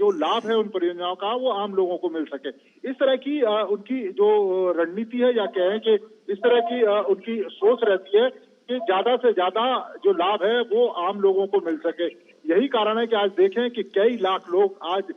जो लाभ है उन परियोजनाओं का वो आम लोगों को मिल सके। इस तरह की उनकी जो रणनीति है या कहें कि इस तरह की उनकी सोच रहती है कि ज्यादा से ज्यादा जो लाभ है वो आम लोगों को मिल सके। यही कारण है कि आज देखें कि कई लाख लोग आज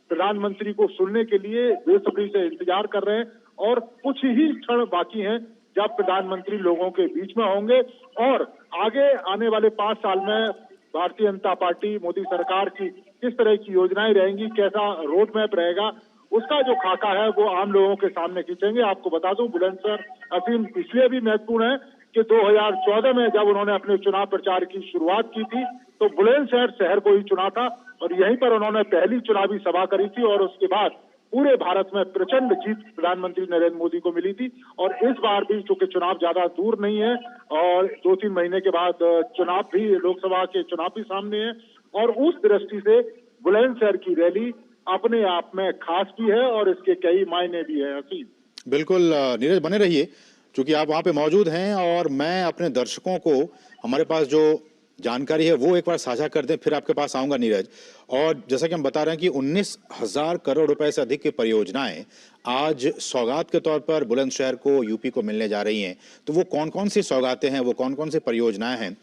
प्रधानमंत्री को सुनने के लिए बेसब्री से इंतजार कर रहे हैं और कुछ ही क्षण बाकी हैं जब प्रधानमंत्री लोगों के बीच में होंगे और आगे आने वाले 5 साल में भारतीय जनता पार्टी मोदी सरकार की किस तरह की योजनाएं रहेंगी, कैसा रोड मैप रहेगा, उसका जो खाका है वो आम लोगों के सामने खींचेंगे। आपको बता दूं बुलंदशहर असीम इसलिए भी महत्वपूर्ण है कि 2014 में जब उन्होंने अपने चुनाव प्रचार की शुरुआत की थी तो बुलंदशहर शहर को ही चुना था और यहीं पर उन्होंने पहली चुनावी सभा करी थी और उसके बाद पूरे भारत में प्रचंड जीत प्रधानमंत्री नरेंद्र मोदी को मिली थी। और इस बार भी चूंकि चुनाव ज्यादा दूर नहीं है और 2-3 महीने के बाद चुनाव भी, लोकसभा के चुनाव भी सामने है और उस दृष्टि से बुलंदशहर की रैली अपने आप में खास भी है और इसके कई मायने भी है। असीम बिल्कुल नीरज, बने रहिए क्योंकि आप वहां पे मौजूद हैं और मैं अपने दर्शकों को हमारे पास जो जानकारी है वो एक बार साझा कर दें, फिर आपके पास आऊंगा नीरज। और जैसा कि हम बता रहे हैं कि 19,000 करोड़ रुपए से अधिक की परियोजनाएं आज सौगात के तौर पर बुलंदशहर को, यूपी को मिलने जा रही हैं। तो वो कौन कौन सी सौगातें हैं, वो कौन कौन सी परियोजनाएं हैं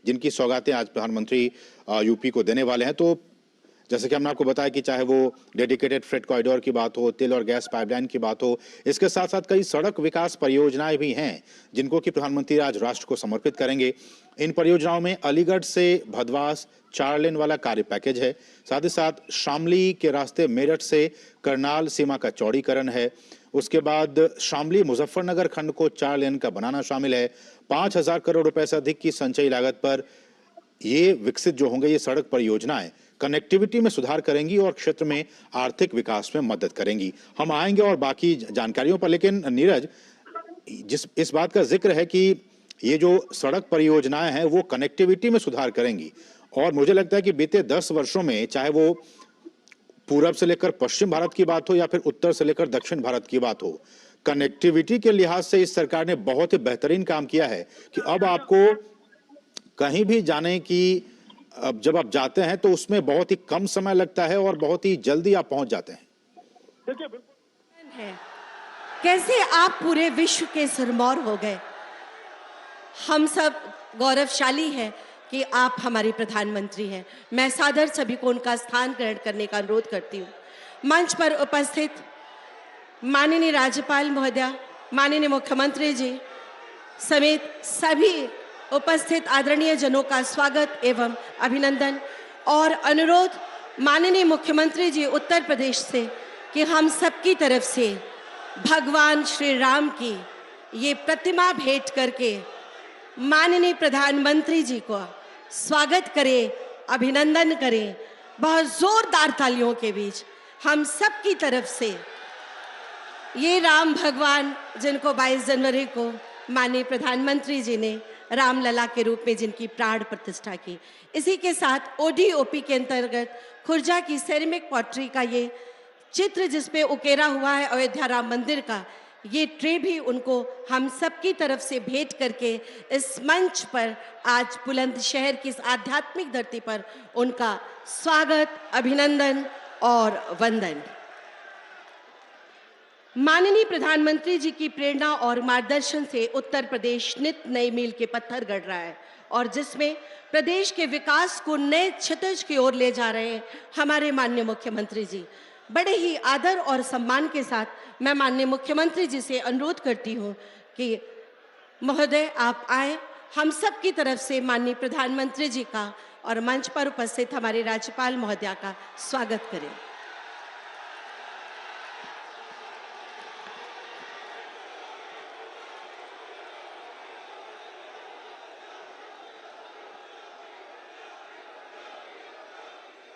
जिनकी सौगातें आज प्रधानमंत्री यूपी को देने वाले हैं? तो जैसे कि हमने आपको बताया कि चाहे वो डेडिकेटेड फ्रेट कॉरिडोर की बात हो, तेल और गैस पाइपलाइन की बात हो, इसके साथ साथ कई सड़क विकास परियोजनाएं भी हैं जिनको कि प्रधानमंत्री आज राष्ट्र को समर्पित करेंगे। इन परियोजनाओं में अलीगढ़ से भदवास 4 लेन वाला कार्य पैकेज है, साथ ही साथ शामली के रास्ते मेरठ से करनाल सीमा का चौड़ीकरण है, उसके बाद शामली मुजफ्फरनगर खंड को 4 लेन का बनाना शामिल है। 5,000 करोड़ रुपए से अधिक की संचयी लागत पर ये विकसित जो होंगे ये सड़क परियोजनाएं कनेक्टिविटी में सुधार करेंगी और क्षेत्र में आर्थिक विकास में मदद करेंगी। हम आएंगे और बाकी जानकारियों पर, लेकिन नीरज, इस बात का जिक्र है कि ये जो सड़क परियोजनाएं हैं वो कनेक्टिविटी में सुधार करेंगी और मुझे लगता है कि बीते 10 वर्षों में चाहे वो पूरब से लेकर पश्चिम भारत की बात हो या फिर उत्तर से लेकर दक्षिण भारत की बात हो, कनेक्टिविटी के लिहाज से इस सरकार ने बहुत ही बेहतरीन काम किया है कि अब आपको कहीं भी जाने की, अब जब आप जाते हैं तो उसमें बहुत ही कम समय लगता है और बहुत ही जल्दी आप पहुंच जाते हैं। देखिए कैसे आप पूरे विश्व के सिरमौर हो गए। हम सब गौरवशाली हैं कि आप हमारे प्रधानमंत्री हैं। मैं सादर सभी को उनका स्थान ग्रहण करने का अनुरोध करती हूँ। मंच पर उपस्थित माननीय राज्यपाल महोदया, माननीय मुख्यमंत्री जी समेत सभी उपस्थित आदरणीय जनों का स्वागत एवं अभिनंदन और अनुरोध माननीय मुख्यमंत्री जी उत्तर प्रदेश से कि हम सबकी तरफ से भगवान श्री राम की ये प्रतिमा भेंट करके माननीय प्रधानमंत्री जी को स्वागत करें, अभिनंदन करें। बहुत जोरदार तालियों के बीच हम सबकी तरफ से ये राम भगवान जिनको 22 जनवरी को माननीय प्रधानमंत्री जी ने रामलला के रूप में जिनकी प्राण प्रतिष्ठा की, इसी के साथ ODOP के अंतर्गत खुर्जा की सेरेमिक पॉटरी का ये चित्र जिसपे उकेरा हुआ है अयोध्या राम मंदिर का, ये ट्रे भी उनको हम सबकी तरफ से भेंट करके इस मंच पर आज बुलंदशहर की इस आध्यात्मिक धरती पर उनका स्वागत, अभिनंदन और वंदन। माननीय प्रधानमंत्री जी की प्रेरणा और मार्गदर्शन से उत्तर प्रदेश नित नए मील के पत्थर गढ़ रहा है और जिसमें प्रदेश के विकास को नए क्षितिज की ओर ले जा रहे हैं हमारे माननीय मुख्यमंत्री जी। बड़े ही आदर और सम्मान के साथ मैं माननीय मुख्यमंत्री जी से अनुरोध करती हूँ कि महोदय आप आए, हम सब की तरफ से माननीय प्रधानमंत्री जी का और मंच पर उपस्थित हमारे राज्यपाल महोदया का स्वागत करें।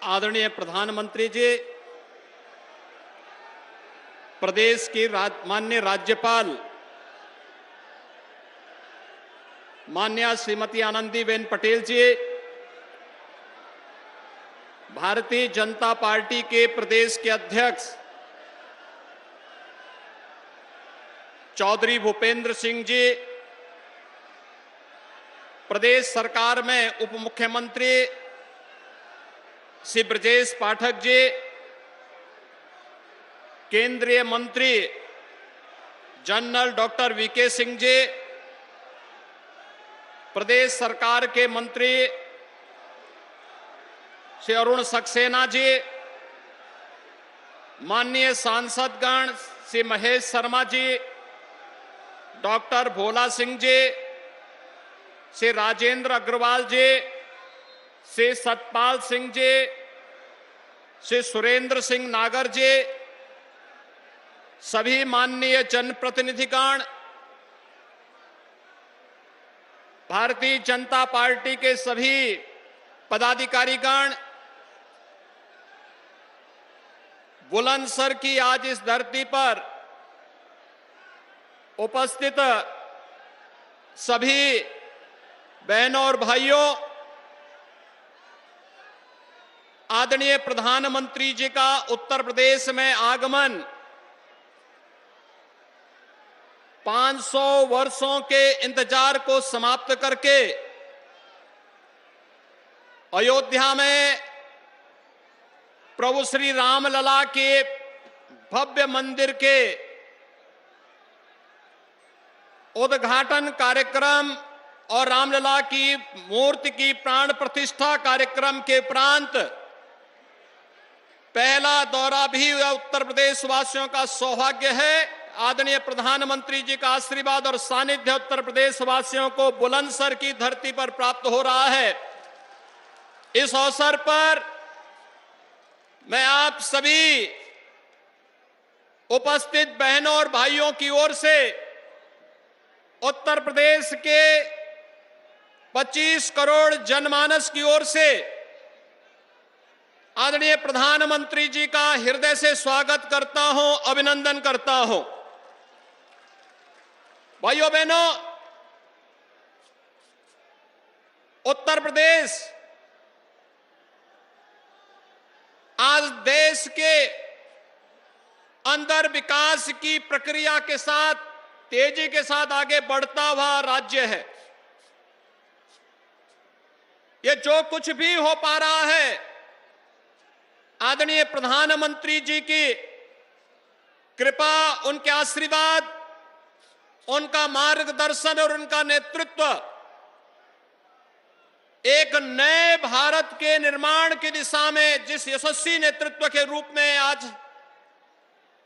आदरणीय प्रधानमंत्री जी, प्रदेश की माननीय राज्यपाल माननीय श्रीमती आनंदीबेन पटेल जी, भारतीय जनता पार्टी के प्रदेश के अध्यक्ष चौधरी भूपेंद्र सिंह जी, प्रदेश सरकार में उप मुख्यमंत्री श्री ब्रजेश पाठक जी, केंद्रीय मंत्री general doctor VK Singh ji, प्रदेश सरकार के मंत्री श्री अरुण सक्सेना जी, माननीय सांसदगण श्री महेश शर्मा जी, डॉक्टर भोला सिंह जी, श्री राजेंद्र अग्रवाल जी, श्री सतपाल सिंह जी, श्री सुरेंद्र सिंह नागर जी, सभी माननीय जनप्रतिनिधिगण, भारतीय जनता पार्टी के सभी पदाधिकारीगण, बुलंदशहर की आज इस धरती पर उपस्थित सभी बहनों और भाइयों, आदरणीय प्रधानमंत्री जी का उत्तर प्रदेश में आगमन 500 वर्षों के इंतजार को समाप्त करके अयोध्या में प्रभु श्री रामलला के भव्य मंदिर के उद्घाटन कार्यक्रम और रामलला की मूर्ति की प्राण प्रतिष्ठा कार्यक्रम के उपरांत पहला दौरा भी उत्तर प्रदेश वासियों का सौभाग्य है। आदरणीय प्रधानमंत्री जी का आशीर्वाद और सानिध्य उत्तर प्रदेश वासियों को बुलंदशहर की धरती पर प्राप्त हो रहा है। इस अवसर पर मैं आप सभी उपस्थित बहनों और भाइयों की ओर से उत्तर प्रदेश के 25 करोड़ जनमानस की ओर से आदरणीय प्रधानमंत्री जी का हृदय से स्वागत करता हूं, अभिनंदन करता हूं। भाइयों बहनों, उत्तर प्रदेश आज देश के अंदर विकास की प्रक्रिया के साथ तेजी के साथ आगे बढ़ता हुआ राज्य है। ये जो कुछ भी हो पा रहा है, आदरणीय प्रधानमंत्री जी की कृपा, उनके आशीर्वाद, उनका मार्गदर्शन और उनका नेतृत्व एक नए भारत के निर्माण की दिशा में जिस यशस्वी नेतृत्व के रूप में आज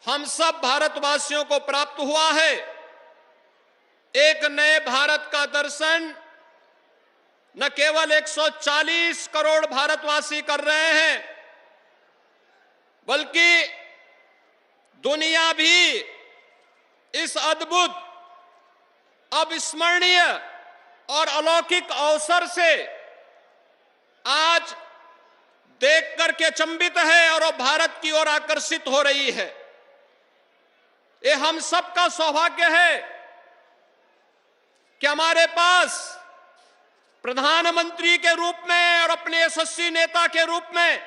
हम सब भारतवासियों को प्राप्त हुआ है, एक नए भारत का दर्शन न केवल 140 करोड़ भारतवासी कर रहे हैं, बल्कि दुनिया भी इस अद्भुत, अविस्मरणीय और अलौकिक अवसर से आज देख करके अचंभित है और भारत की ओर आकर्षित हो रही है। ये हम सबका सौभाग्य है कि हमारे पास प्रधानमंत्री के रूप में और अपने यशस्वी नेता के रूप में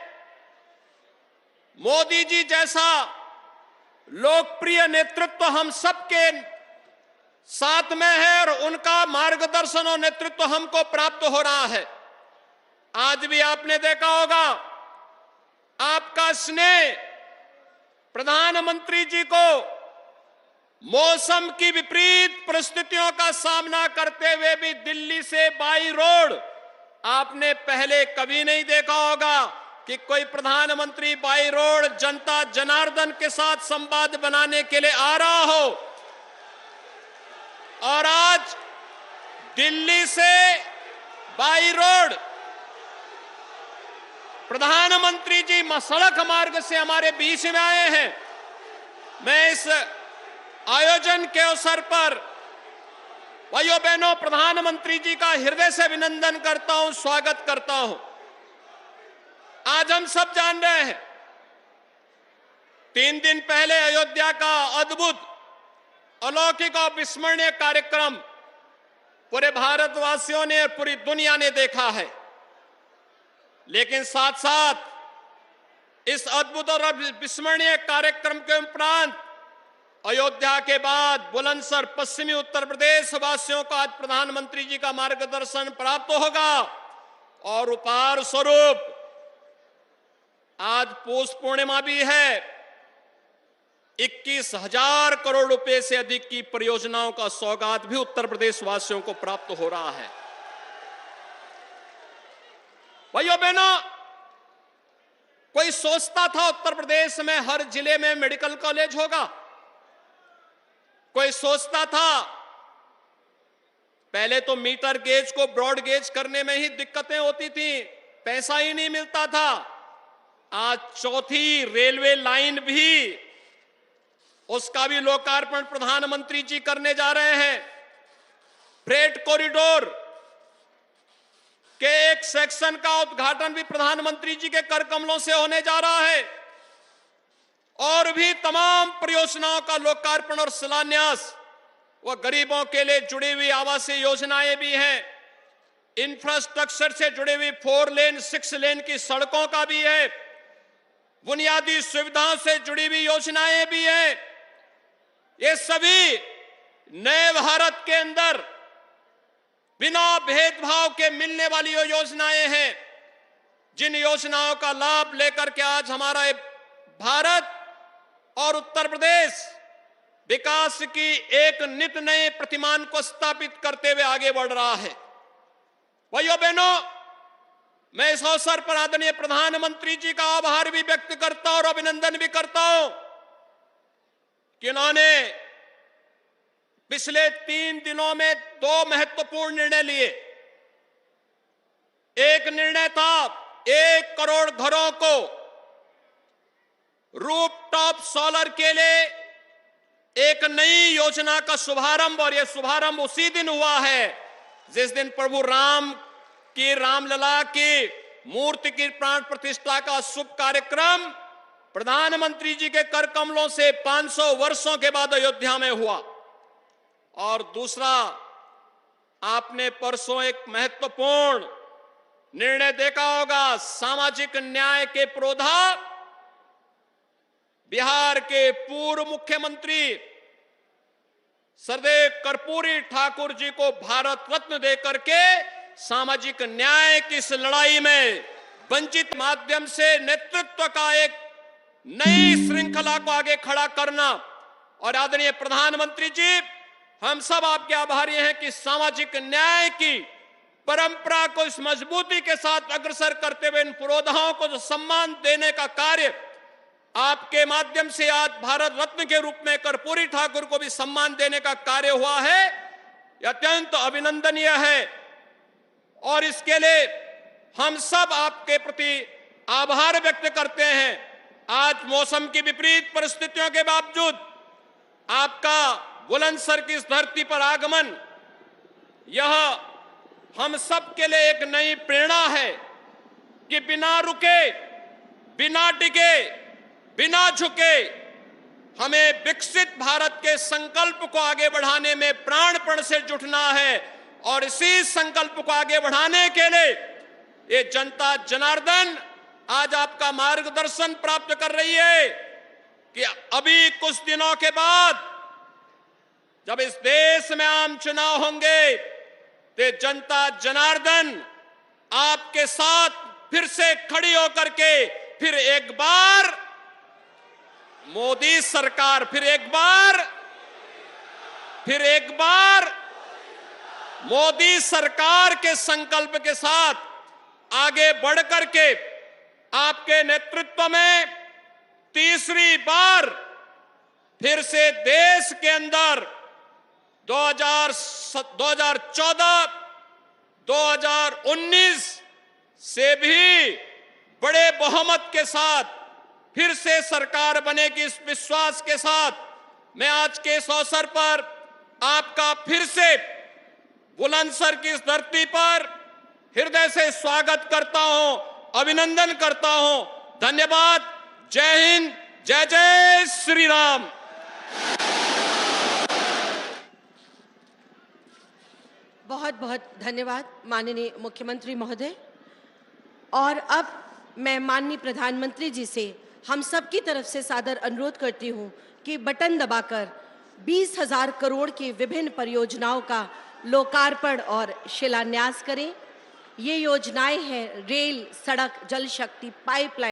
मोदी जी जैसा लोकप्रिय नेतृत्व हम सबके साथ में है और उनका मार्गदर्शन और नेतृत्व हमको प्राप्त हो रहा है। आज भी आपने देखा होगा, आपका स्नेह प्रधानमंत्री जी को मौसम की विपरीत परिस्थितियों का सामना करते हुए भी दिल्ली से बाई रोड, आपने पहले कभी नहीं देखा होगा कि कोई प्रधानमंत्री बाई रोड जनता जनार्दन के साथ संवाद बनाने के लिए आ रहा हो। और आज दिल्ली से बाई रोड प्रधानमंत्री जी सड़क मार्ग से हमारे बीच में आए हैं। मैं इस आयोजन के अवसर पर भाइयों बहनों प्रधानमंत्री जी का हृदय से अभिनंदन करता हूं, स्वागत करता हूं। आज हम सब जान रहे हैं, 3 दिन पहले अयोध्या का अद्भुत, अलौकिक और विस्मरणीय कार्यक्रम पूरे भारतवासियों ने और पूरी दुनिया ने देखा है। लेकिन साथ साथ इस अद्भुत और विस्मरणीय कार्यक्रम के उपरांत अयोध्या के बाद बुलंदशहर पश्चिमी उत्तर प्रदेश वासियों को आज प्रधानमंत्री जी का मार्गदर्शन प्राप्त होगा और उपहार स्वरूप आज पौष पूर्णिमा भी है। 21,000 करोड़ रुपए से अधिक की परियोजनाओं का सौगात भी उत्तर प्रदेश वासियों को प्राप्त हो रहा है। भाइयों बहनों, कोई सोचता था उत्तर प्रदेश में हर जिले में मेडिकल कॉलेज होगा? कोई सोचता था? पहले तो मीटर गेज को ब्रॉड गेज करने में ही दिक्कतें होती थी, पैसा ही नहीं मिलता था। आज चौथी रेलवे लाइन भी, उसका भी लोकार्पण प्रधानमंत्री जी करने जा रहे हैं। फ्रेट कॉरिडोर के एक सेक्शन का उद्घाटन भी प्रधानमंत्री जी के कर कमलों से होने जा रहा है और भी तमाम परियोजनाओं का लोकार्पण और शिलान्यास। वह गरीबों के लिए जुड़ी हुई आवासीय योजनाएं भी हैं, इंफ्रास्ट्रक्चर से जुड़ी हुई 4 लेन 6 लेन की सड़कों का भी है, बुनियादी सुविधाओं से जुड़ी हुई योजनाएं भी हैं। ये सभी नए भारत के अंदर बिना भेदभाव के मिलने वाली योजनाएं हैं, जिन योजनाओं का लाभ लेकर के आज हमारा भारत और उत्तर प्रदेश विकास की एक नित नए प्रतिमान को स्थापित करते हुए आगे बढ़ रहा है। भाइयों बहनों, मैं इस अवसर पर आदरणीय प्रधानमंत्री जी का आभार भी व्यक्त करता हूं और अभिनंदन भी करता हूं कि उन्होंने पिछले 3 दिनों में 2 महत्वपूर्ण निर्णय लिए। एक निर्णय था 1 करोड़ घरों को रूफटॉप सोलर के लिए एक नई योजना का शुभारंभ, और यह शुभारंभ उसी दिन हुआ है जिस दिन प्रभु राम की रामलला की मूर्ति की प्राण प्रतिष्ठा का शुभ कार्यक्रम प्रधानमंत्री जी के कर कमलों से 500 वर्षों के बाद अयोध्या में हुआ। और दूसरा, आपने परसों एक महत्वपूर्ण निर्णय देखा होगा, सामाजिक न्याय के पुरोधा बिहार के पूर्व मुख्यमंत्री सरदेव कर्पूरी ठाकुर जी को भारत रत्न देकर के सामाजिक न्याय की इस लड़ाई में वंचित माध्यम से नेतृत्व का एक नई श्रृंखला को आगे खड़ा करना। और आदरणीय प्रधानमंत्री जी, हम सब आपके आभारी हैं कि सामाजिक न्याय की परंपरा को इस मजबूती के साथ अग्रसर करते हुए इन पुरोधाओं को जो सम्मान देने का कार्य आपके माध्यम से आज भारत रत्न के रूप में कर्पूरी ठाकुर को भी सम्मान देने का कार्य हुआ है, यह अत्यंत अभिनंदनीय है। और इसके लिए हम सब आपके प्रति आभार व्यक्त करते हैं। आज मौसम की विपरीत परिस्थितियों के बावजूद आपका बुलंदशहर की इस धरती पर आगमन, यह हम सब के लिए एक नई प्रेरणा है कि बिना रुके, बिना डिगे, बिना झुके हमें विकसित भारत के संकल्प को आगे बढ़ाने में प्राणपण से जुटना है। और इसी संकल्प को आगे बढ़ाने के लिए ये जनता जनार्दन आज आपका मार्गदर्शन प्राप्त कर रही है कि अभी कुछ दिनों के बाद जब इस देश में आम चुनाव होंगे तो जनता जनार्दन आपके साथ फिर से खड़ी होकर के फिर एक बार मोदी सरकार, फिर एक बार मोदी सरकार के संकल्प के साथ आगे बढ़ करके आपके नेतृत्व में तीसरी बार फिर से देश के अंदर 2014, 2019 से भी बड़े बहुमत के साथ फिर से सरकार बनेगी, इस विश्वास के साथ मैं आज के इस अवसर पर आपका फिर से बुलंदशहर की इस धरती पर हृदय से स्वागत करता हूं, अभिनंदन करता हूं। धन्यवाद। जय हिंद, जय जय श्री राम। बहुत बहुत धन्यवाद माननीय मुख्यमंत्री महोदय। और अब मैं माननीय प्रधानमंत्री जी से हम सब की तरफ से सादर अनुरोध करती हूं कि बटन दबाकर 20,000 करोड़ की विभिन्न परियोजनाओं का लोकार्पण और शिलान्यास करें। ये योजनाएं हैं रेल, सड़क, जल शक्ति, पाइपलाइन।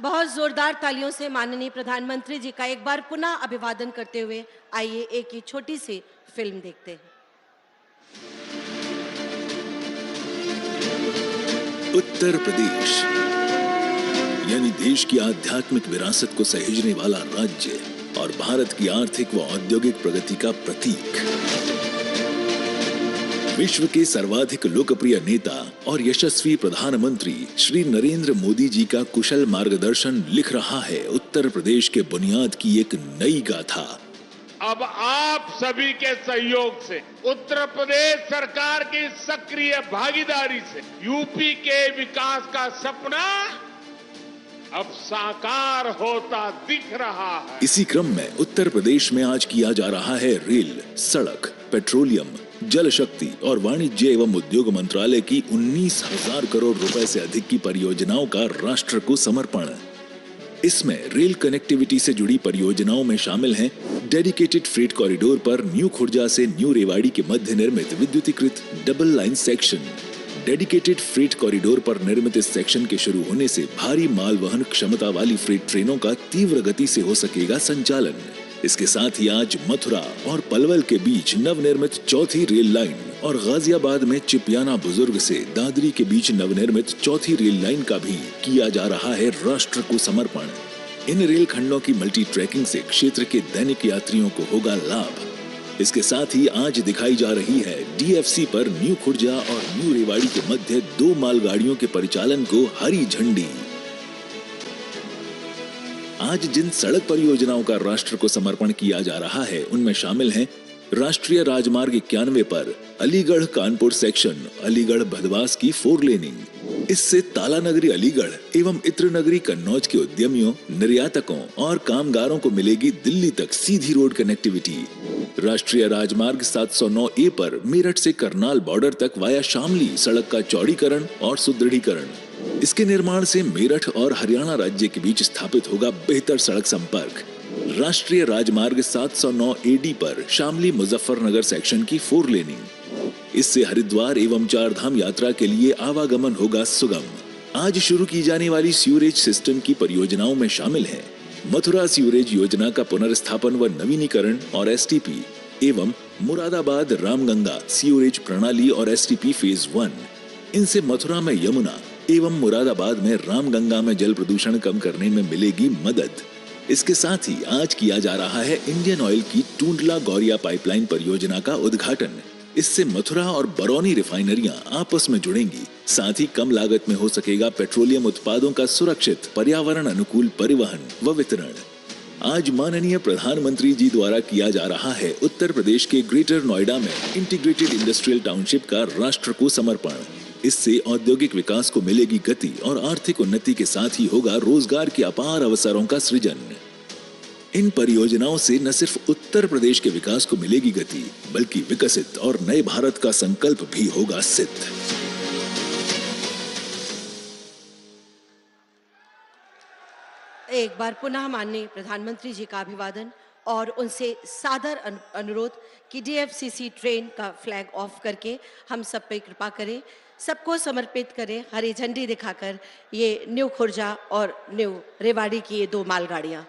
बहुत जोरदार तालियों से माननीय प्रधानमंत्री जी का एक बार पुनः अभिवादन करते हुए आइए एक ही छोटी सी फिल्म देखते हैं। उत्तर प्रदेश यानी देश की आध्यात्मिक विरासत को सहेजने वाला राज्य और भारत की आर्थिक व औद्योगिक प्रगति का प्रतीक। विश्व के सर्वाधिक लोकप्रिय नेता और यशस्वी प्रधानमंत्री श्री नरेंद्र मोदी जी का कुशल मार्गदर्शन लिख रहा है उत्तर प्रदेश के बुनियाद की एक नई गाथा। अब आप सभी के सहयोग से, उत्तर प्रदेश सरकार की सक्रिय भागीदारी से यूपी के विकास का सपना अब साकार होता दिख रहा है। इसी क्रम में उत्तर प्रदेश में आज किया जा रहा है रेल, सड़क, पेट्रोलियम, जल शक्ति और वाणिज्य एवं उद्योग मंत्रालय की 19,000 करोड़ रुपए से अधिक की परियोजनाओं का राष्ट्र को समर्पण। इसमें रेल कनेक्टिविटी से जुड़ी परियोजनाओं में शामिल हैं डेडिकेटेड फ्रेट कॉरिडोर पर न्यू खुर्जा से न्यू रेवाड़ी के मध्य निर्मित विद्युतीकृत double line section. Dedicated freight corridor पर निर्मित इस सेक्शन के शुरू होने से भारी माल वहन क्षमता वाली फ्रेट ट्रेनों का तीव्र गति से हो सकेगा संचालन। इसके साथ ही आज मथुरा और पलवल के बीच नवनिर्मित चौथी रेल लाइन और गाजियाबाद में चिपियाना बुजुर्ग से दादरी के बीच नवनिर्मित चौथी रेल लाइन का भी किया जा रहा है राष्ट्र को समर्पण। इन रेल खंडों की मल्टी ट्रैकिंग से क्षेत्र के दैनिक यात्रियों को होगा लाभ। इसके साथ ही आज दिखाई जा रही है डीएफसी पर न्यू खुर्जा और न्यू रेवाड़ी के मध्य 2 मालगाड़ियों के परिचालन को हरी झंडी। आज जिन सड़क परियोजनाओं का राष्ट्र को समर्पण किया जा रहा है उनमें शामिल हैं राष्ट्रीय राजमार्ग 91 पर अलीगढ़ कानपुर सेक्शन अलीगढ़ भदवास की 4 लेनिंग। इससे ताला नगरी अलीगढ़ एवं इत्र नगरी कन्नौज के उद्यमियों, निर्यातकों और कामगारों को मिलेगी दिल्ली तक सीधी रोड कनेक्टिविटी। राष्ट्रीय राजमार्ग 709A पर मेरठ से करनाल बॉर्डर तक वाया शामली सड़क का चौड़ीकरण और सुदृढ़ीकरण। इसके निर्माण से मेरठ और हरियाणा राज्य के बीच स्थापित होगा बेहतर सड़क संपर्क। राष्ट्रीय राजमार्ग 709AD पर शामली मुजफ्फरनगर सेक्शन की 4 लेनिंग। इससे हरिद्वार एवं चारधाम यात्रा के लिए आवागमन होगा सुगम। आज शुरू की जाने वाली सीवरेज सिस्टम की परियोजनाओं में शामिल है मथुरा सीवरेज योजना का पुनर्स्थापन व नवीनीकरण और एसटीपी एवं मुरादाबाद रामगंगा सीवरेज प्रणाली और एसटीपी फेज 1। इनसे मथुरा में यमुना एवं मुरादाबाद में रामगंगा में जल प्रदूषण कम करने में मिलेगी मदद। इसके साथ ही आज किया जा रहा है इंडियन ऑयल की टूंडला गौरिया पाइपलाइन परियोजना का उद्घाटन। इससे मथुरा और बरौनी रिफाइनरियां आपस में जुड़ेंगी। साथ ही कम लागत में हो सकेगा पेट्रोलियम उत्पादों का सुरक्षित पर्यावरण अनुकूल परिवहन व वितरण। आज माननीय प्रधानमंत्री जी द्वारा किया जा रहा है उत्तर प्रदेश के ग्रेटर नोएडा में इंटीग्रेटेड इंडस्ट्रियल टाउनशिप का राष्ट्र को समर्पण। इससे औद्योगिक विकास को मिलेगी गति और आर्थिक उन्नति के साथ ही होगा रोजगार के अपार अवसरों का सृजन। इन परियोजनाओं से न सिर्फ उत्तर प्रदेश के विकास को मिलेगी गति, बल्कि विकसित और नए भारत का संकल्प भी होगा सिद्ध। एक बार पुनः माननीय प्रधानमंत्री जी का अभिवादन और उनसे सादर अनुरोध कि डीएफसीसी ट्रेन का फ्लैग ऑफ करके हम सब पे कृपा करें, सबको समर्पित करें हरी झंडी दिखाकर ये न्यू खुर्जा और न्यू रेवाड़ी की ये 2 मालगाड़ियां।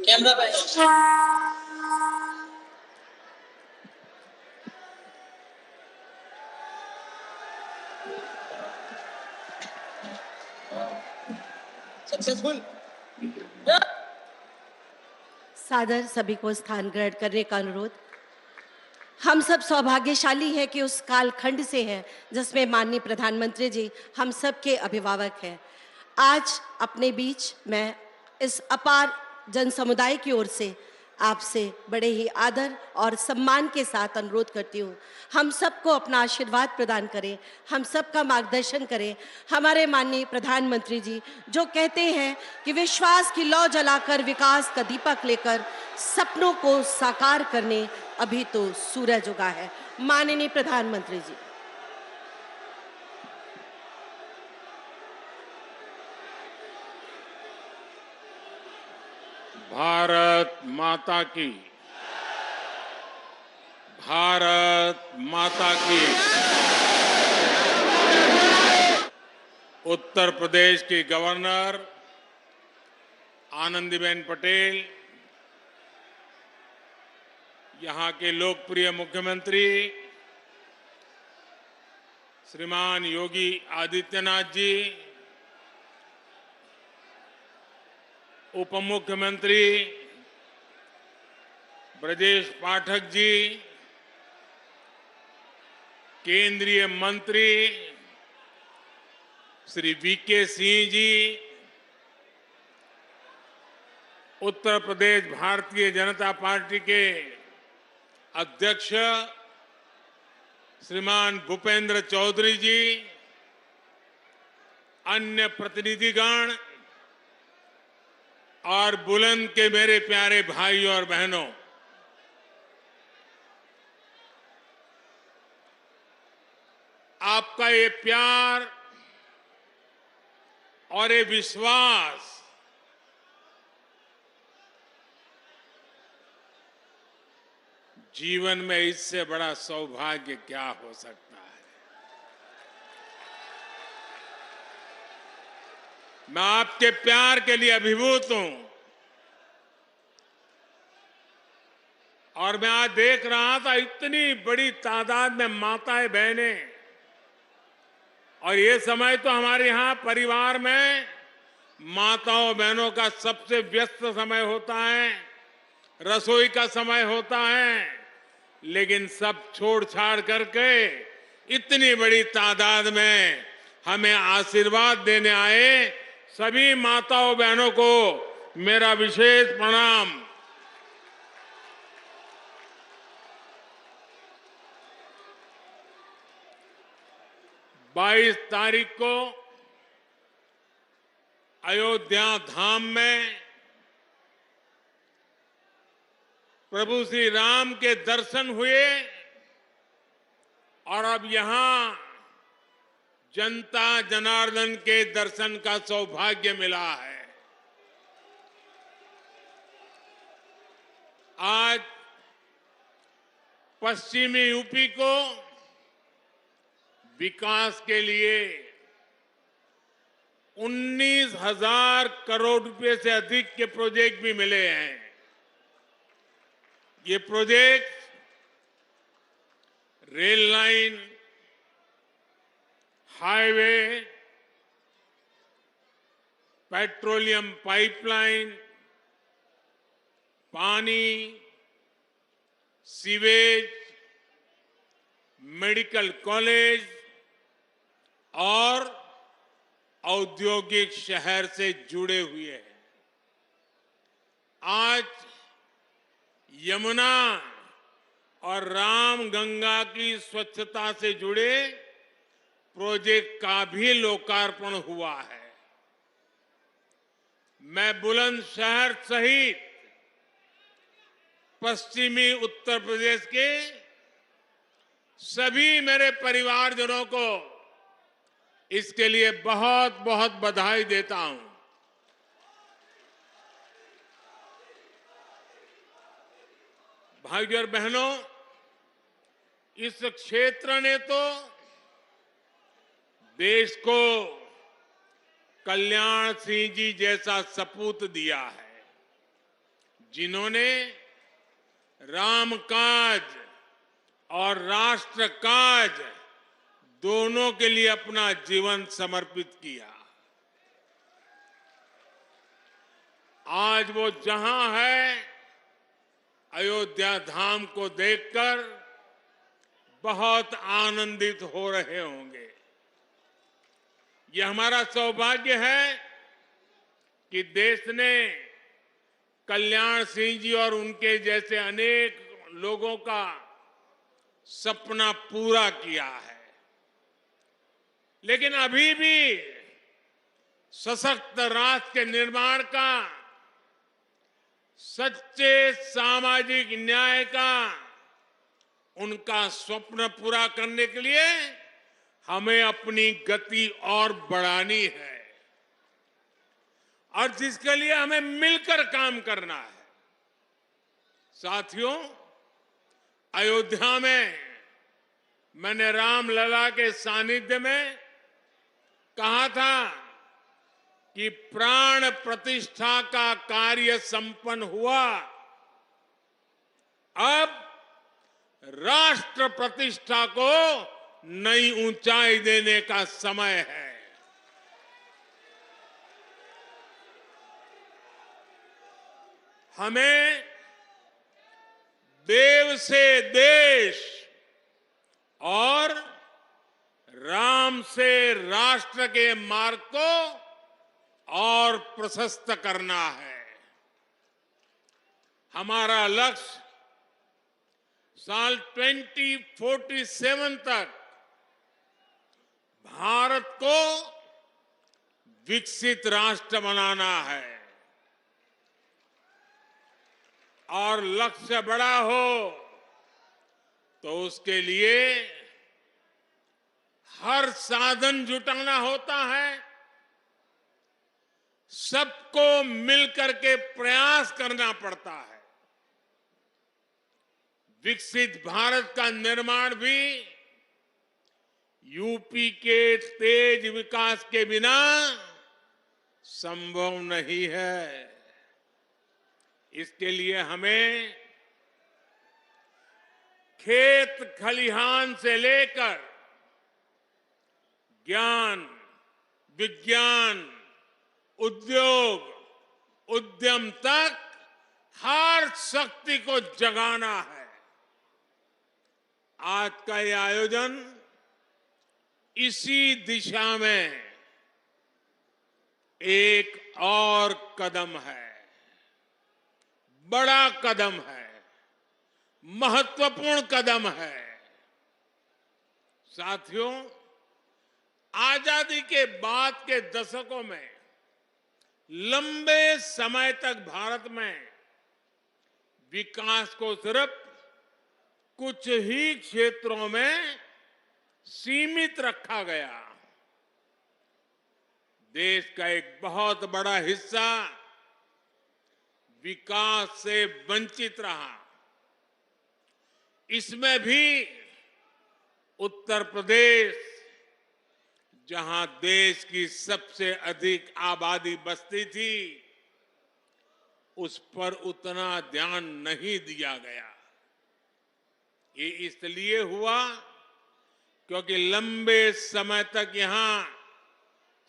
कैमरा पे सक्सेसफुल। सादर सभी को स्थान ग्रहण करने का अनुरोध। हम सब सौभाग्यशाली हैं कि उस कालखंड से हैं जिसमें माननीय प्रधानमंत्री जी हम सब के अभिभावक हैं। आज अपने बीच मैं इस अपार जन समुदाय की ओर से आपसे बड़े ही आदर और सम्मान के साथ अनुरोध करती हूँ, हम सबको अपना आशीर्वाद प्रदान करें, हम सबका मार्गदर्शन करें। हमारे माननीय प्रधानमंत्री जी जो कहते हैं कि विश्वास की लौ जलाकर विकास का दीपक लेकर सपनों को साकार करने अभी तो सूरज उगा है। माननीय प्रधानमंत्री जी। भारत माता की, भारत माता की। उत्तर प्रदेश की गवर्नर आनंदीबेन पटेल, यहां के लोकप्रिय मुख्यमंत्री श्रीमान योगी आदित्यनाथ जी, उप मुख्यमंत्री ब्रजेश पाठक जी, केंद्रीय मंत्री श्री वीके सिंह जी, उत्तर प्रदेश भारतीय जनता पार्टी के अध्यक्ष श्रीमान भूपेंद्र चौधरी जी, अन्य प्रतिनिधिगण और बुलंद के मेरे प्यारे भाइयों और बहनों, आपका ये प्यार और ये विश्वास जीवन में इससे बड़ा सौभाग्य क्या हो सकता है। मैं आपके प्यार के लिए अभिभूत हूं और मैं आज देख रहा था इतनी बड़ी तादाद में माताएं बहनें, और ये समय तो हमारे यहाँ परिवार में माताओं बहनों का सबसे व्यस्त समय होता है, रसोई का समय होता है, लेकिन सब छोड़ छाड़ करके इतनी बड़ी तादाद में हमें आशीर्वाद देने आए सभी माताओं बहनों को मेरा विशेष प्रणाम। बाईस तारीख को अयोध्या धाम में प्रभु श्री राम के दर्शन हुए और अब यहां जनता जनार्दन के दर्शन का सौभाग्य मिला है। आज पश्चिमी यूपी को विकास के लिए 19,000 करोड़ रुपए से अधिक के प्रोजेक्ट भी मिले हैं। ये project rail line, highway, petroleum pipeline, पानी, सीवेज, मेडिकल कॉलेज और औद्योगिक शहर से जुड़े हुए हैं। आज यमुना और रामगंगा की स्वच्छता से जुड़े प्रोजेक्ट का भी लोकार्पण हुआ है। मैं बुलंदशहर सहित पश्चिमी उत्तर प्रदेश के सभी मेरे परिवारजनों को इसके लिए बहुत बहुत बधाई देता हूं। भाइयों और बहनों, इस क्षेत्र ने तो देश को कल्याण सिंह जी जैसा सपूत दिया है, जिन्होंने राम काज और राष्ट्र काज दोनों के लिए अपना जीवन समर्पित किया। आज वो जहां है, अयोध्या धाम को देखकर बहुत आनंदित हो रहे होंगे। यह हमारा सौभाग्य है कि देश ने कल्याण सिंह जी और उनके जैसे अनेक लोगों का सपना पूरा किया है। लेकिन अभी भी सशक्त राष्ट्र के निर्माण का, सच्चे सामाजिक न्याय का उनका स्वप्न पूरा करने के लिए हमें अपनी गति और बढ़ानी है। और जिसके लिए हमें मिलकर काम करना है। साथियों, अयोध्या में मैंने रामलला के सानिध्य में कहा था कि प्राण प्रतिष्ठा का कार्य संपन्न हुआ, अब राष्ट्र प्रतिष्ठा को नई ऊंचाई देने का समय है। हमें देव से देश और राम से राष्ट्र के मार्ग को और प्रशस्त करना है। हमारा लक्ष्य साल 2047 तक भारत को विकसित राष्ट्र बनाना है। और लक्ष्य बड़ा हो तो उसके लिए हर साधन जुटाना होता है, सबको मिलकर के प्रयास करना पड़ता है। विकसित भारत का निर्माण भी यूपी के तेज विकास के बिना संभव नहीं है। इसके लिए हमें खेत खलिहान से लेकर ज्ञान, विज्ञान, उद्योग, उद्यम तक हर शक्ति को जगाना है। आज का ये आयोजन इसी दिशा में एक और कदम है, बड़ा कदम है, महत्वपूर्ण कदम है। साथियों, आजादी के बाद के दशकों में लंबे समय तक भारत में विकास को सिर्फ कुछ ही क्षेत्रों में सीमित रखा गया। देश का एक बहुत बड़ा हिस्सा विकास से वंचित रहा। इसमें भी उत्तर प्रदेश, जहां देश की सबसे अधिक आबादी बसती थी, उस पर उतना ध्यान नहीं दिया गया। ये इसलिए हुआ क्योंकि लंबे समय तक यहां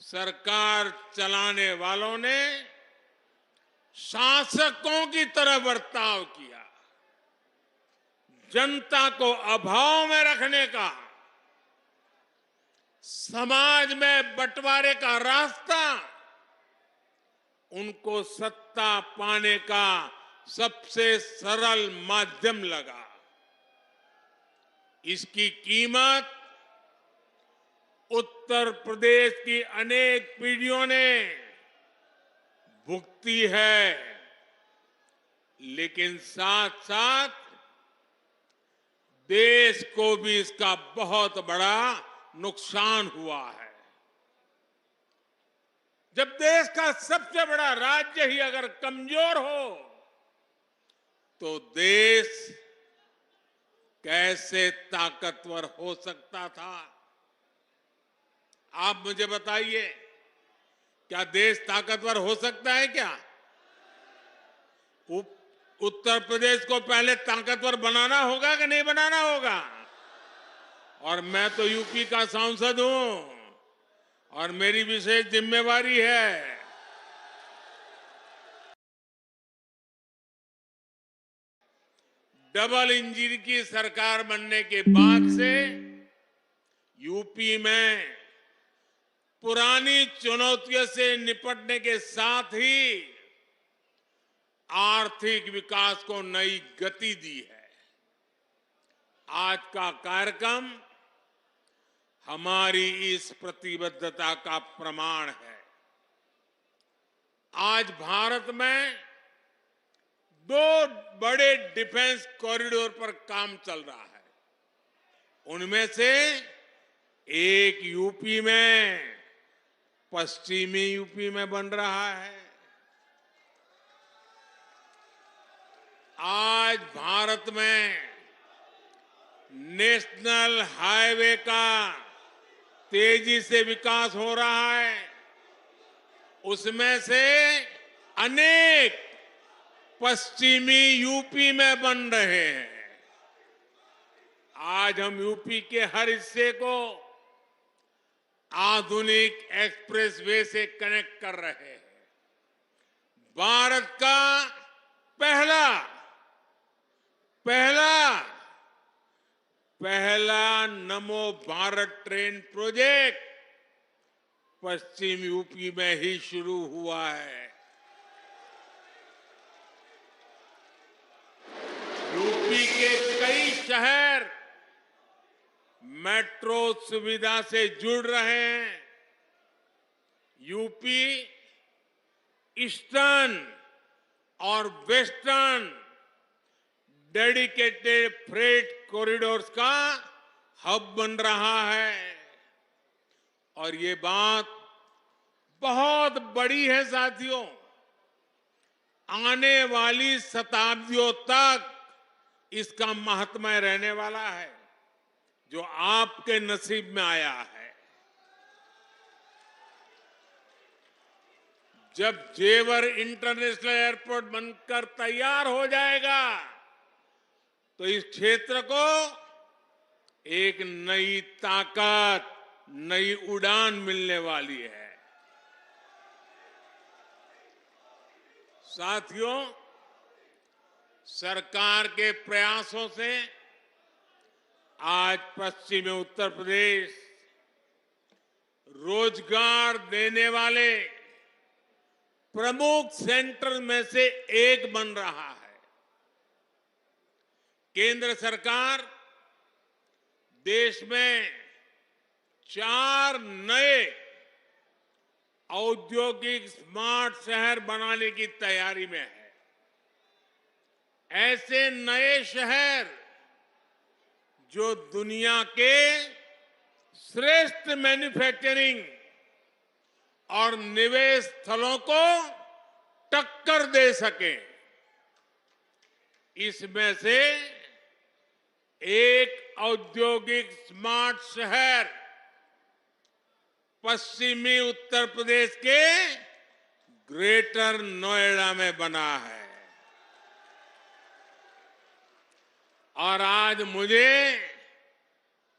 सरकार चलाने वालों ने शासकों की तरह बर्ताव किया। जनता को अभाव में रखने का, समाज में बंटवारे का रास्ता उनको सत्ता पाने का सबसे सरल माध्यम लगा। इसकी कीमत उत्तर प्रदेश की अनेक पीढ़ियों ने भुगती है, लेकिन साथ साथ देश को भी इसका बहुत बड़ा नुकसान हुआ है। जब देश का सबसे बड़ा राज्य ही अगर कमजोर हो तो देश कैसे ताकतवर हो सकता था? आप मुझे बताइए, क्या देश ताकतवर हो सकता है क्या? उत्तर प्रदेश को पहले ताकतवर बनाना होगा कि नहीं बनाना होगा? और मैं तो यूपी का सांसद हूं और मेरी विशेष जिम्मेवारी है। डबल इंजन की सरकार बनने के बाद से यूपी में पुरानी चुनौतियों से निपटने के साथ ही आर्थिक विकास को नई गति दी है। आज का कार्यक्रम हमारी इस प्रतिबद्धता का प्रमाण है। आज भारत में 2 बड़े डिफेंस कॉरिडोर पर काम चल रहा है। उनमें से एक यूपी में, पश्चिमी यूपी में बन रहा है आज भारत में नेशनल हाईवे का तेजी से विकास हो रहा है। उसमें से अनेक पश्चिमी यूपी में बन रहे हैं। आज हम यूपी के हर हिस्से को आधुनिक एक्सप्रेसवे से कनेक्ट कर रहे हैं। भारत का पहला नमो भारत ट्रेन प्रोजेक्ट पश्चिम यूपी में ही शुरू हुआ है। यूपी के कई शहर मेट्रो सुविधा से जुड़ रहे हैं। यूपी ईस्टर्न और वेस्टर्न डेडिकेटेड फ्रेट कॉरिडोर्स का हब बन रहा है। और ये बात बहुत बड़ी है साथियों। आने वाली शताब्दियों तक इसका महात्म्य रहने वाला है, जो आपके नसीब में आया है। जब जेवर इंटरनेशनल एयरपोर्ट बनकर तैयार हो जाएगा तो इस क्षेत्र को एक नई ताकत, नई उड़ान मिलने वाली है। साथियों, सरकार के प्रयासों से आज पश्चिमी उत्तर प्रदेश रोजगार देने वाले प्रमुख सेंटर में से एक बन रहा है। केंद्र सरकार देश में 4 नए औद्योगिक स्मार्ट शहर बनाने की तैयारी में है। ऐसे नए शहर जो दुनिया के श्रेष्ठ मैन्युफैक्चरिंग और निवेश स्थलों को टक्कर दे सके। इसमें से एक औद्योगिक स्मार्ट शहर पश्चिमी उत्तर प्रदेश के ग्रेटर नोएडा में बना है। और आज मुझे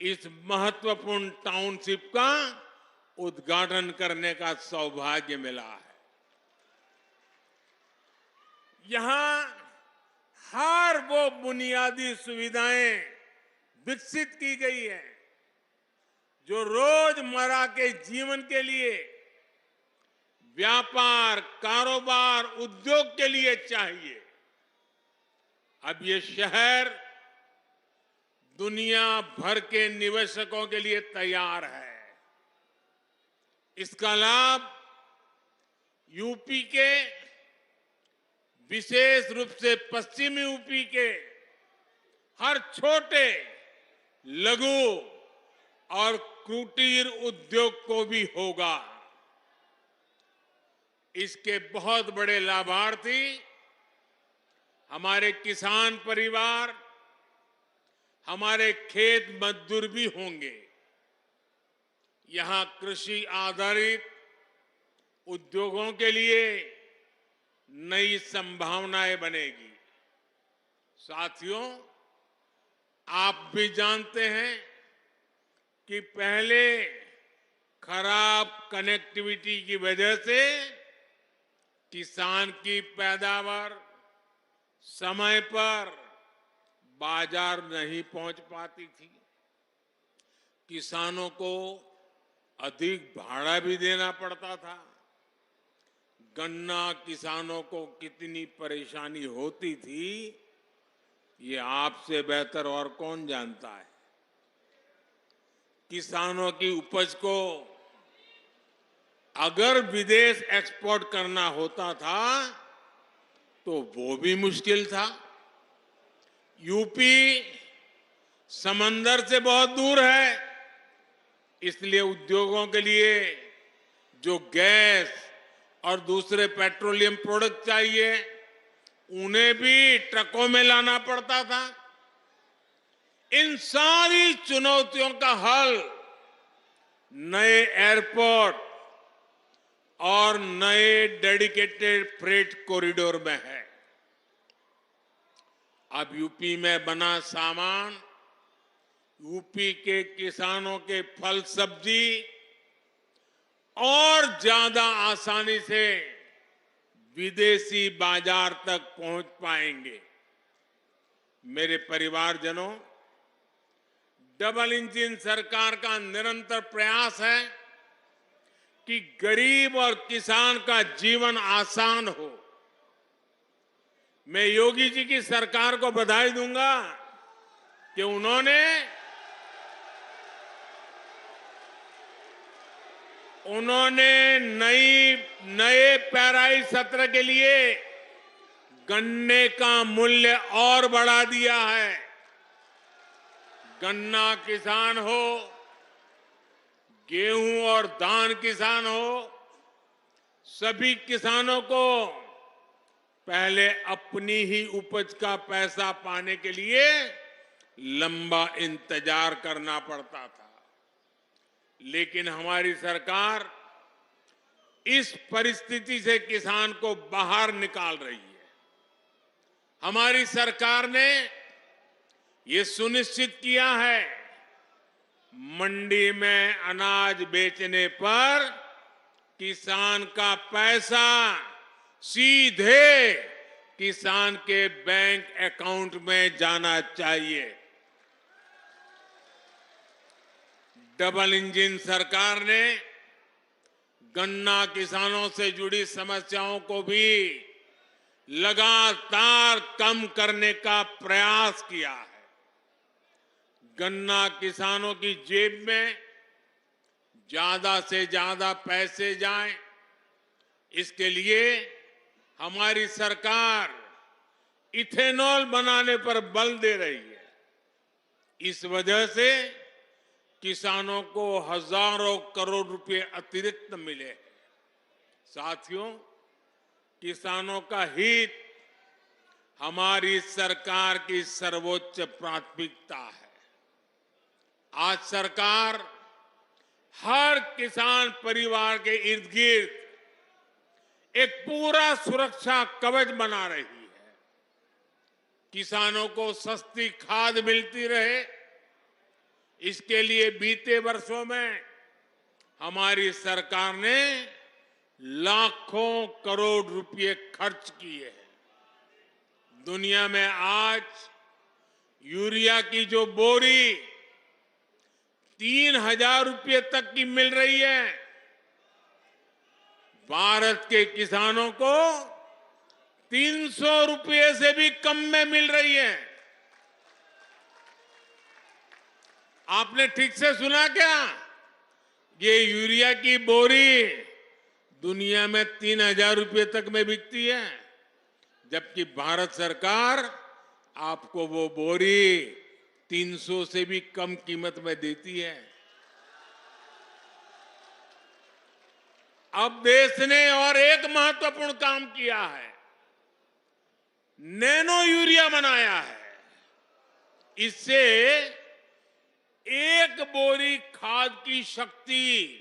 इस महत्वपूर्ण टाउनशिप का उद्घाटन करने का सौभाग्य मिला है। यहां हर वो बुनियादी सुविधाएं विकसित की गई है जो रोजमर्रा के जीवन के लिए, व्यापार, कारोबार, उद्योग के लिए चाहिए। अब ये शहर दुनिया भर के निवेशकों के लिए तैयार है। इसका लाभ यूपी के, विशेष रूप से पश्चिमी यूपी के हर छोटे, लघु और कुटीर उद्योग को भी होगा। इसके बहुत बड़े लाभार्थी हमारे किसान परिवार, हमारे खेत मजदूर भी होंगे। यहां कृषि आधारित उद्योगों के लिए नई संभावनाएं बनेगी। साथियों, आप भी जानते हैं कि पहले खराब कनेक्टिविटी की वजह से किसान की पैदावार समय पर बाजार नहीं पहुंच पाती थी। किसानों को अधिक भाड़ा भी देना पड़ता था। गन्ना किसानों को कितनी परेशानी होती थी, ये आपसे बेहतर और कौन जानता है। किसानों की उपज को अगर विदेश एक्सपोर्ट करना होता था तो वो भी मुश्किल था। यूपी समंदर से बहुत दूर है, इसलिए उद्योगों के लिए जो गैस और दूसरे पेट्रोलियम प्रोडक्ट चाहिए उन्हें भी ट्रकों में लाना पड़ता था। इन सारी चुनौतियों का हल नए एयरपोर्ट और नए डेडिकेटेड फ्रेट कॉरिडोर में है। अब यूपी में बना सामान यूपी के किसानों के फल सब्जी और ज्यादा आसानी से विदेशी बाजार तक पहुंच पाएंगे। मेरे परिवारजनों, डबल इंजन सरकार का निरंतर प्रयास है कि गरीब और किसान का जीवन आसान हो। मैं योगी जी की सरकार को बधाई दूंगा कि उन्होंने नए पेराई सत्र के लिए गन्ने का मूल्य और बढ़ा दिया है। गन्ना किसान हो, गेहूं और धान किसान हो, सभी किसानों को पहले अपनी ही उपज का पैसा पाने के लिए लंबा इंतजार करना पड़ता था। लेकिन हमारी सरकार इस परिस्थिति से किसान को बाहर निकाल रही है। हमारी सरकार ने ये सुनिश्चित किया है, मंडी में अनाज बेचने पर किसान का पैसा सीधे किसान के बैंक अकाउंट में जाना चाहिए। डबल इंजन सरकार ने गन्ना किसानों से जुड़ी समस्याओं को भी लगातार कम करने का प्रयास किया है। गन्ना किसानों की जेब में ज्यादा से ज्यादा पैसे जाएं, इसके लिए हमारी सरकार इथेनॉल बनाने पर बल दे रही है। इस वजह से किसानों को हजारों करोड़ रुपए अतिरिक्त मिले हैं। साथियों, किसानों का हित हमारी सरकार की सर्वोच्च प्राथमिकता है। आज सरकार हर किसान परिवार के इर्द गिर्द एक पूरा सुरक्षा कवच बना रही है। किसानों को सस्ती खाद मिलती रहे, इसके लिए बीते वर्षों में हमारी सरकार ने लाखों करोड़ रुपए खर्च किए हैं। दुनिया में आज यूरिया की जो बोरी 3,000 रुपए तक की मिल रही है, भारत के किसानों को 300 रुपए से भी कम में मिल रही है। आपने ठीक से सुना क्या? ये यूरिया की बोरी दुनिया में 3,000 रुपए तक में बिकती है, जबकि भारत सरकार आपको वो बोरी 300 से भी कम कीमत में देती है। अब देश ने और एक महत्वपूर्ण काम किया है, नैनो यूरिया बनाया है। इससे एक बोरी खाद की शक्ति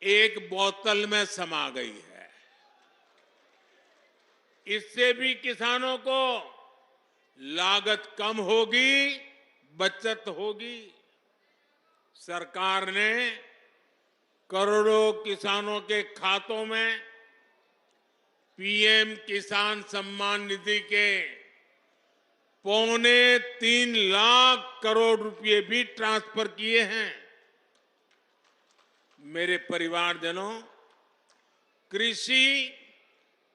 एक बोतल में समा गई है। इससे भी किसानों को लागत कम होगी, बचत होगी। सरकार ने करोड़ों किसानों के खातों में पीएम किसान सम्मान निधि के 3.25 लाख करोड़ रुपए भी ट्रांसफर किए हैं। मेरे परिवारजनों, कृषि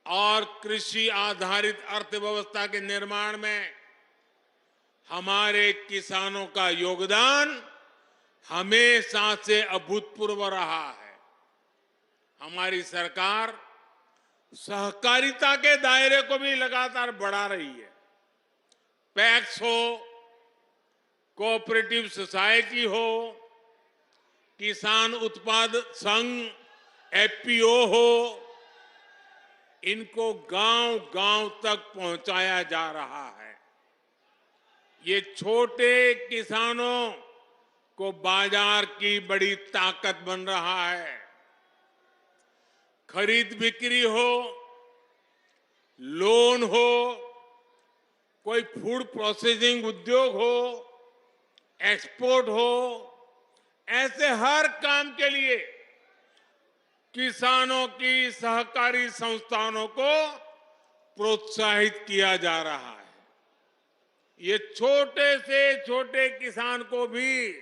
और कृषि आधारित अर्थव्यवस्था के निर्माण में हमारे किसानों का योगदान हमेशा से अभूतपूर्व रहा है। हमारी सरकार सहकारिता के दायरे को भी लगातार बढ़ा रही है। पैक्स हो, कोऑपरेटिव सोसाइटी हो, किसान उत्पाद संघ एफपीओ हो, इनको गांव-गांव तक पहुंचाया जा रहा है। ये छोटे किसानों को बाजार की बड़ी ताकत बन रहा है। खरीद बिक्री हो, लोन हो, कोई फूड प्रोसेसिंग उद्योग हो, एक्सपोर्ट हो, ऐसे हर काम के लिए किसानों की सहकारी संस्थानों को प्रोत्साहित किया जा रहा है। ये छोटे से छोटे किसान को भी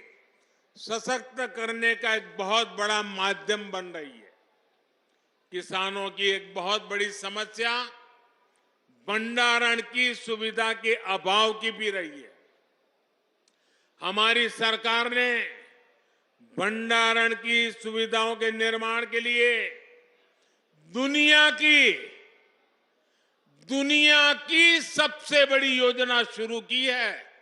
सशक्त करने का एक बहुत बड़ा माध्यम बन रही है। किसानों की एक बहुत बड़ी समस्या भंडारण की सुविधा के अभाव की भी रही है। हमारी सरकार ने भंडारण की सुविधाओं के निर्माण के लिए दुनिया की सबसे बड़ी योजना शुरू की है।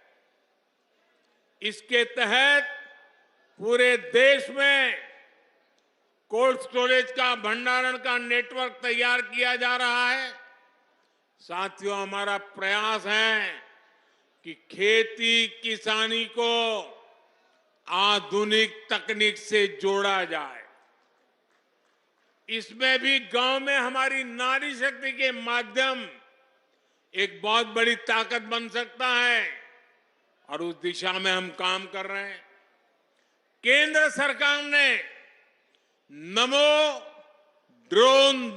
इसके तहत पूरे देश में कोल्ड स्टोरेज का भंडारण का नेटवर्क तैयार किया जा रहा है। साथियों, हमारा प्रयास है कि खेती किसानी को आधुनिक तकनीक से जोड़ा जाए। इसमें भी गांव में हमारी नारी शक्ति के माध्यम एक बहुत बड़ी ताकत बन सकता है और उस दिशा में हम काम कर रहे हैं। केंद्र सरकार ने नमो ड्रोन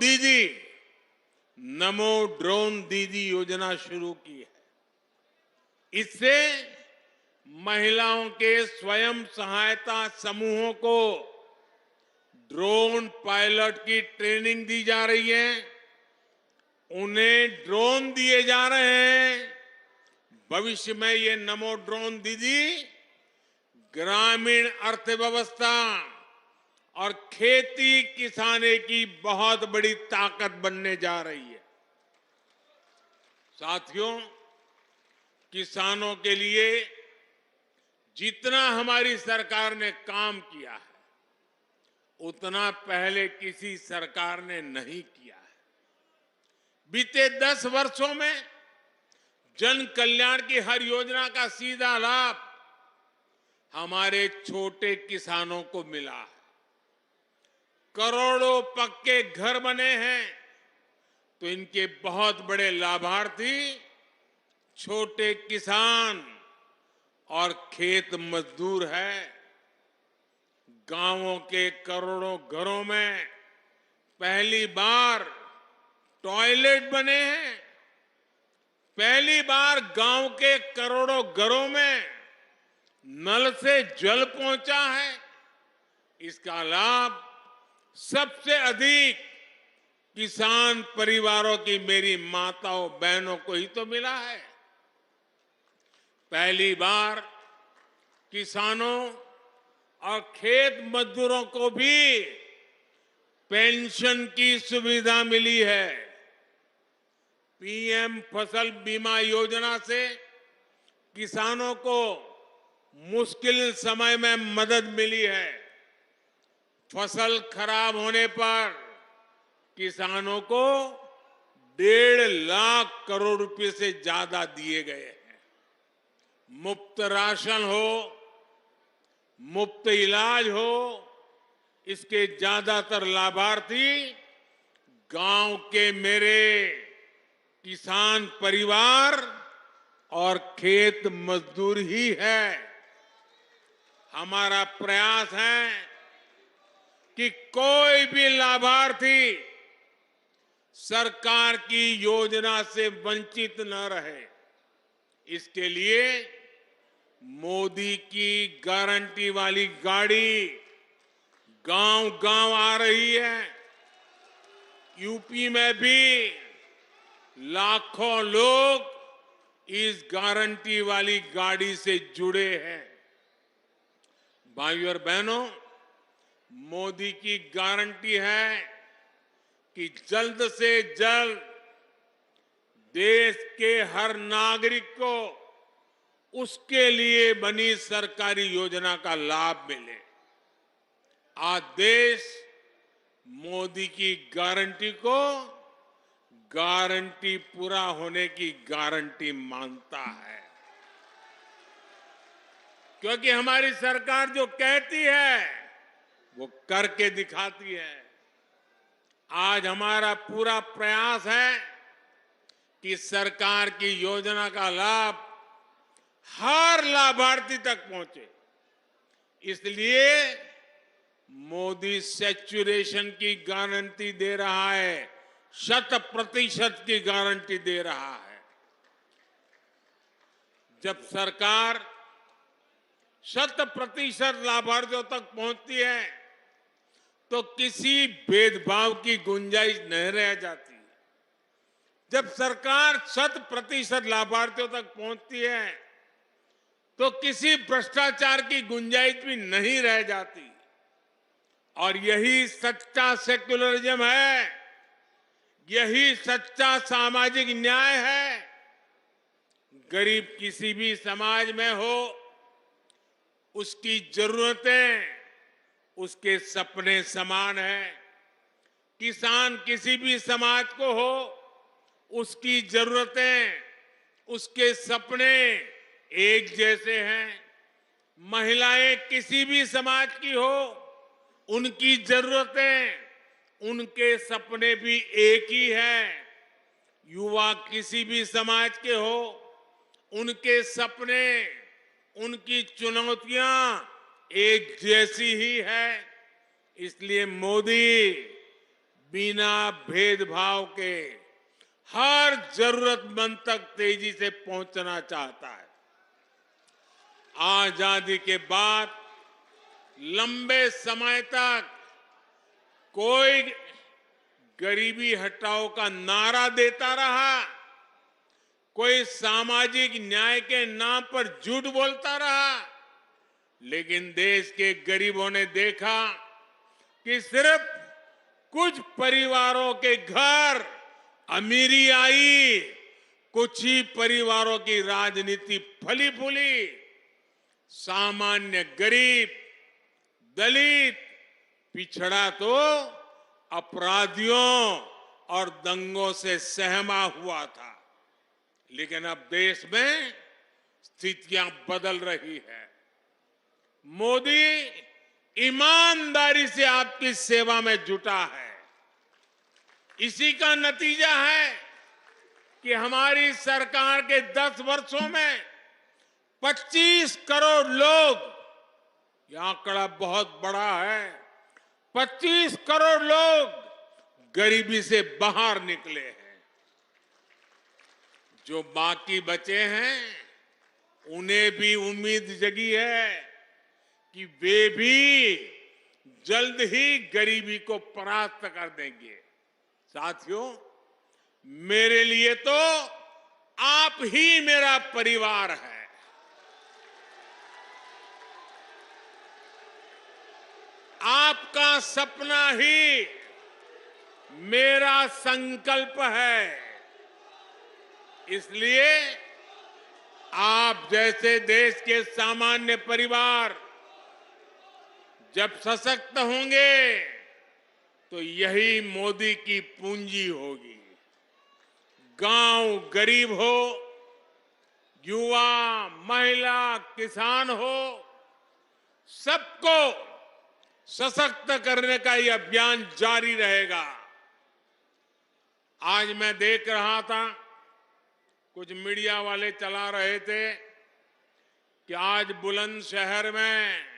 दीदी योजना शुरू की है। इससे महिलाओं के स्वयं सहायता समूहों को ड्रोन पायलट की ट्रेनिंग दी जा रही है। उन्हें ड्रोन दिए जा रहे हैं। भविष्य में ये नमो ड्रोन दीदी ग्रामीण अर्थव्यवस्था और खेती किसानी की बहुत बड़ी ताकत बनने जा रही है। साथियों, किसानों के लिए जितना हमारी सरकार ने काम किया है, उतना पहले किसी सरकार ने नहीं किया है। बीते 10 वर्षों में जन कल्याण की हर योजना का सीधा लाभ हमारे छोटे किसानों को मिला है। करोड़ों पक्के घर बने हैं, तो इनके बहुत बड़े लाभार्थी छोटे किसान और खेत मजदूर है। गांवों के करोड़ों घरों में पहली बार टॉयलेट बने हैं। पहली बार गांव के करोड़ों घरों में नल से जल पहुंचा है। इसका लाभ सबसे अधिक किसान परिवारों की मेरी माताओं बहनों को ही तो मिला है। पहली बार किसानों और खेत मजदूरों को भी पेंशन की सुविधा मिली है। पीएम फसल बीमा योजना से किसानों को मुश्किल समय में मदद मिली है। फसल खराब होने पर किसानों को 1.5 लाख करोड़ रुपए से ज्यादा दिए गए हैं। मुफ्त राशन हो, मुफ्त इलाज हो, इसके ज्यादातर लाभार्थी गांव के मेरे किसान परिवार और खेत मजदूर ही है। हमारा प्रयास है कि कोई भी लाभार्थी सरकार की योजना से वंचित न रहे। इसके लिए मोदी की गारंटी वाली गाड़ी गांव-गांव आ रही है। यूपी में भी लाखों लोग इस गारंटी वाली गाड़ी से जुड़े हैं। भाइयों और बहनों, मोदी की गारंटी है कि जल्द से जल्द देश के हर नागरिक को उसके लिए बनी सरकारी योजना का लाभ मिले। आज देश मोदी की गारंटी को गारंटी पूरा होने की गारंटी मांगता है, क्योंकि हमारी सरकार जो कहती है वो करके दिखाती है। आज हमारा पूरा प्रयास है कि सरकार की योजना का लाभ हर लाभार्थी तक पहुंचे। इसलिए मोदी सैचुरेशन की गारंटी दे रहा है, 100% की गारंटी दे रहा है। जब सरकार 100% लाभार्थियों तक पहुंचती है तो किसी भेदभाव की गुंजाइश नहीं रह जाती। जब सरकार 100% लाभार्थियों तक पहुंचती है तो किसी भ्रष्टाचार की गुंजाइश भी नहीं रह जाती। और यही सच्चा सेक्युलरिज्म है, यही सच्चा सामाजिक न्याय है। गरीब किसी भी समाज में हो, उसकी जरूरतें उसके सपने समान है। किसान किसी भी समाज को हो, उसकी जरूरतें उसके सपने एक जैसे हैं। महिलाएं किसी भी समाज की हो, उनकी जरूरतें उनके सपने भी एक ही हैं। युवा किसी भी समाज के हो, उनके सपने उनकी चुनौतियां एक जैसी ही है। इसलिए मोदी बिना भेदभाव के हर जरूरतमंद तक तेजी से पहुंचना चाहता है। आजादी के बाद लंबे समय तक कोई गरीबी हटाओ का नारा देता रहा, कोई सामाजिक न्याय के नाम पर झूठ बोलता रहा, लेकिन देश के गरीबों ने देखा कि सिर्फ कुछ परिवारों के घर अमीरी आई, कुछ ही परिवारों की राजनीति फली फूली। सामान्य गरीब, दलित, पिछड़ा तो अपराधियों और दंगों से सहमा हुआ था। लेकिन अब देश में स्थितियां बदल रही है। मोदी ईमानदारी से आपकी सेवा में जुटा है। इसी का नतीजा है कि हमारी सरकार के 10 वर्षों में 25 करोड़ लोग, यह आंकड़ा बहुत बड़ा है, 25 करोड़ लोग गरीबी से बाहर निकले हैं। जो बाकी बचे हैं उन्हें भी उम्मीद जगी है कि वे भी जल्द ही गरीबी को परास्त कर देंगे। साथियों, मेरे लिए तो आप ही मेरा परिवार है। आपका सपना ही मेरा संकल्प है। इसलिए आप जैसे देश के सामान्य परिवार जब सशक्त होंगे तो यही मोदी की पूंजी होगी। गांव गरीब हो, युवा, महिला, किसान हो, सबको सशक्त करने का ये अभियान जारी रहेगा। आज मैं देख रहा था, कुछ मीडिया वाले चला रहे थे कि आज बुलंदशहर में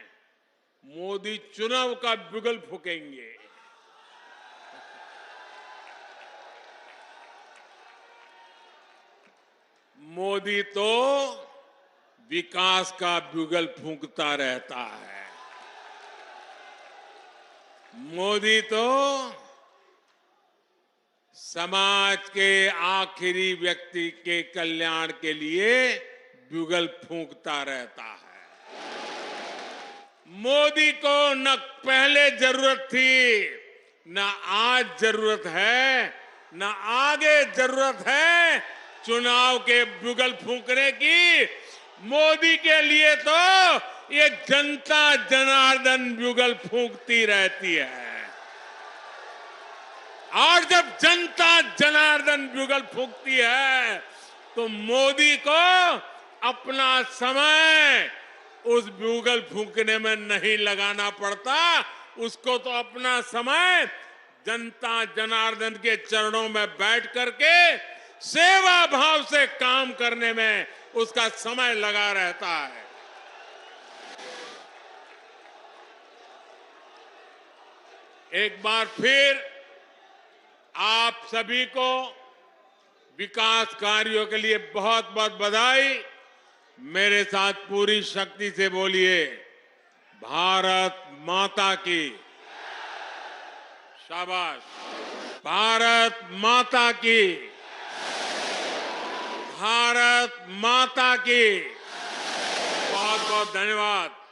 मोदी चुनाव का बिगुल फूकेंगे। मोदी तो विकास का बिगुल फूंकता रहता है। मोदी तो समाज के आखिरी व्यक्ति के कल्याण के लिए बिगुल फूंकता रहता है। मोदी को न पहले जरूरत थी, न आज जरूरत है, न आगे जरूरत है चुनाव के बिगुल फूंकने की। मोदी के लिए तो ये जनता जनार्दन बिगुल फूंकती रहती है। और जब जनता जनार्दन ब्यूगल फूंकती है तो मोदी को अपना समय उस ब्यूगल फूंकने में नहीं लगाना पड़ता, उसको तो अपना समय जनता जनार्दन के चरणों में बैठ करके सेवा भाव से काम करने में उसका समय लगा रहता है। एक बार फिर आप सभी को विकास कार्यों के लिए बहुत बहुत बधाई। मेरे साथ पूरी शक्ति से बोलिए, भारत माता की। शाबाश, भारत माता की, भारत माता की। बहुत बहुत धन्यवाद।